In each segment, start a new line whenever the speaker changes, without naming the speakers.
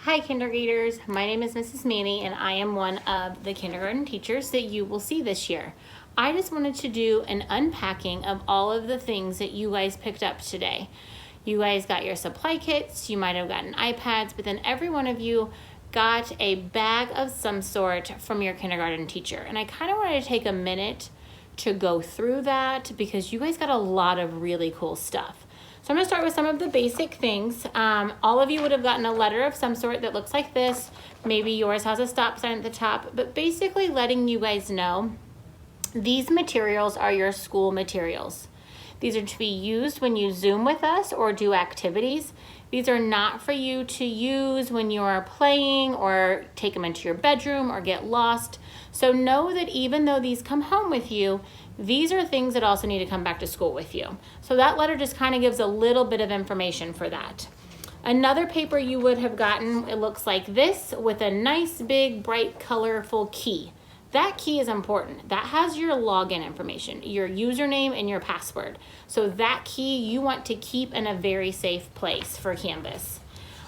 Hi kindergartners, my name is Mrs. Manny and I am one of the kindergarten teachers that you will see this year. I just wanted to do an unpacking of all of the things that you guys picked up today. You guys got your supply kits, you might have gotten iPads, but then every one of you got a bag of some sort from your kindergarten teacher. And I kind of wanted to take a minute to go through that because you guys got a lot of really cool stuff. So I'm gonna start with some of the basic things. All of you would have gotten a letter of some sort that looks like this. Maybe yours has a stop sign at the top, but basically letting you guys know these materials are your school materials. These are to be used when you Zoom with us or do activities. These are not for you to use when you are playing or take them into your bedroom or get lost. So know that even though these come home with you, these are things that also need to come back to school with you. So that letter just kind of gives a little bit of information for that. Another paper you would have gotten, it looks like this with a nice big bright colorful key. That key is important. That has your login information, your username and your password. So that key you want to keep in a very safe place for Canvas.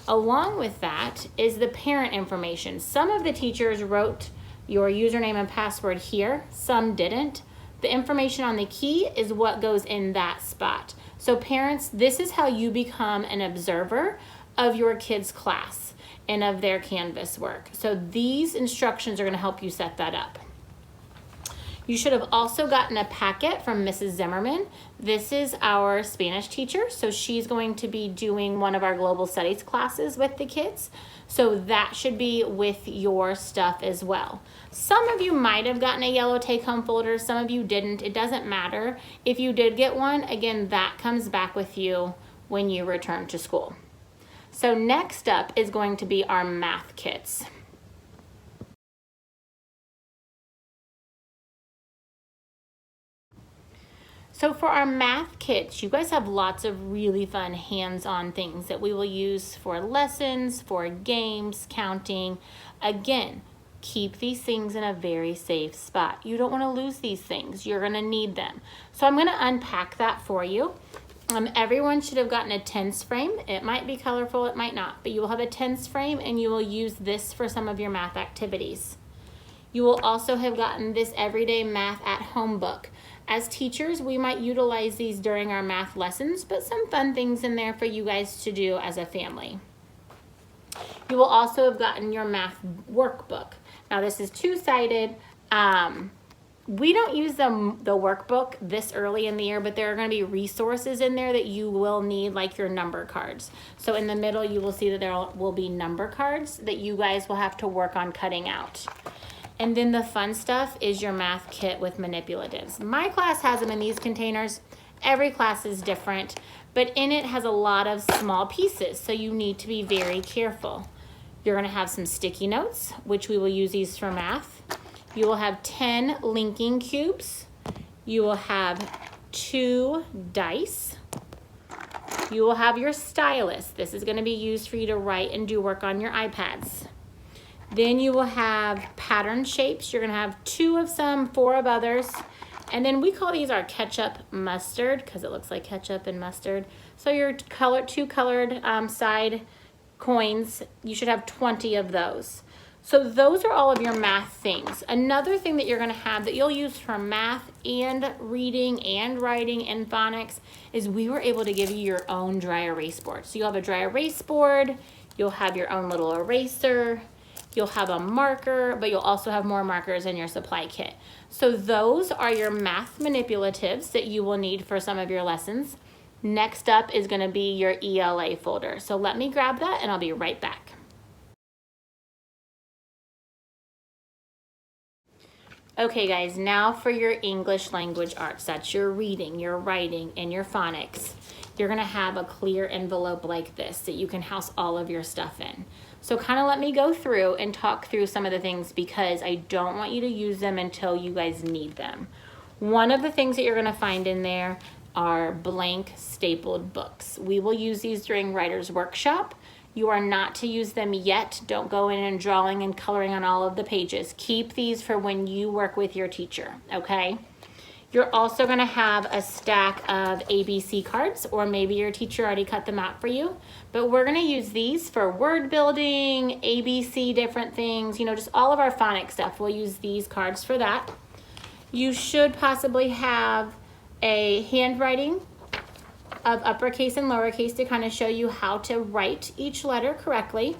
Along with that is the parent information. Some of the teachers wrote your username and password here, some didn't. The information on the key is what goes in that spot. So parents, this is how you become an observer of your kids' class and of their Canvas work. So these instructions are going to help you set that up. You should have also gotten a packet from Mrs. Zimmerman. This is our Spanish teacher, so she's going to be doing one of our global studies classes with the kids. So that should be with your stuff as well. Some of you might have gotten a yellow take-home folder, some of you didn't. It doesn't matter. If you did get one, again, that comes back with you when you return to school. So next up is going to be our math kits. So for our math kits, you guys have lots of really fun hands-on things that we will use for lessons, for games, counting. Again, keep these things in a very safe spot. You don't want to lose these things. You're going to need them. So I'm going to unpack that for you. Everyone should have gotten a tens frame. It might be colorful, it might not, but you will have a tens frame and you will use this for some of your math activities. You will also have gotten this Everyday Math at Home book. As teachers, we might utilize these during our math lessons, but some fun things in there for you guys to do as a family. You will also have gotten your math workbook. Now this is two-sided. We don't use the workbook this early in the year, but there are going to be resources in there that you will need, like your number cards. So in the middle, you will see that there will be number cards that you guys will have to work on cutting out. And then the fun stuff is your math kit with manipulatives. My class has them in these containers. Every class is different, but in it has a lot of small pieces, so you need to be very careful. You're gonna have some sticky notes, which we will use these for math. You will have 10 linking cubes. You will have 2 dice. You will have your stylus. This is gonna be used for you to write and do work on your iPads. Then you will have pattern shapes. You're gonna have 2 of some, 4 of others. And then we call these our ketchup mustard because it looks like ketchup and mustard. So your two colored side coins, you should have 20 of those. So those are all of your math things. Another thing that you're gonna have that you'll use for math and reading and writing and phonics is we were able to give you your own dry erase board. So you'll have a dry erase board, you'll have your own little eraser, you'll have a marker, but you'll also have more markers in your supply kit. So those are your math manipulatives that you will need for some of your lessons. Next up is gonna be your ELA folder. So let me grab that and I'll be right back. Okay guys, now for your English language arts. That's your reading, your writing, and your phonics. You're gonna have a clear envelope like this that you can house all of your stuff in. So kind of let me go through and talk through some of the things because I don't want you to use them until you guys need them. One of the things that you're gonna find in there are blank stapled books. We will use these during Writer's Workshop. You are not to use them yet. Don't go in and drawing and coloring on all of the pages. Keep these for when you work with your teacher, okay? You're also gonna have a stack of ABC cards, or maybe your teacher already cut them out for you, but we're gonna use these for word building, ABC, different things, you know, just all of our phonics stuff. We'll use these cards for that. You should possibly have a handwriting of uppercase and lowercase to kind of show you how to write each letter correctly.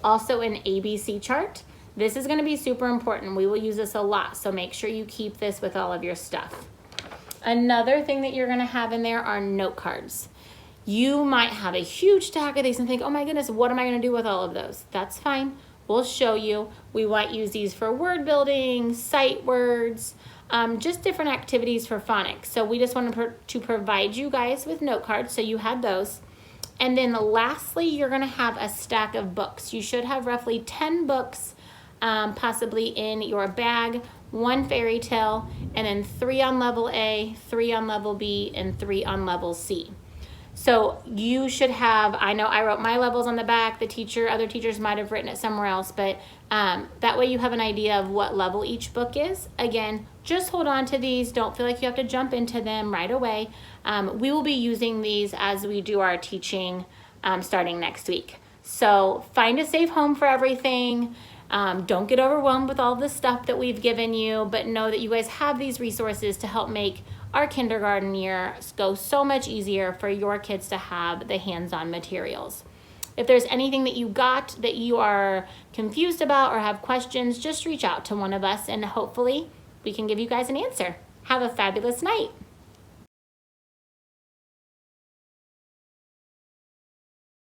Also an ABC chart. This is going to be super important. We will use this a lot, so make sure you keep this with all of your stuff. Another thing that you're going to have in there are note cards. You might have a huge stack of these and think, oh my goodness, what am I going to do with all of those? That's fine. We'll show you. We might use these for word building, sight words, just different activities for phonics. So we just wanted to provide you guys with note cards, so you had those. And then lastly, you're going to have a stack of books. You should have roughly 10 books possibly in your bag, 1 fairy tale, and then 3 on level A, 3 on level B, and 3 on level C. So you should have, I know I wrote my levels on the back, other teachers might have written it somewhere else, but that way you have an idea of what level each book is. Again, just hold on to these. Don't feel like you have to jump into them right away. We will be using these as we do our teaching starting next week. So find a safe home for everything. Don't get overwhelmed with all the stuff that we've given you, but know that you guys have these resources to help make our kindergarten year go so much easier for your kids to have the hands-on materials. If there's anything that you got that you are confused about or have questions, just reach out to one of us and hopefully we can give you guys an answer. Have a fabulous night.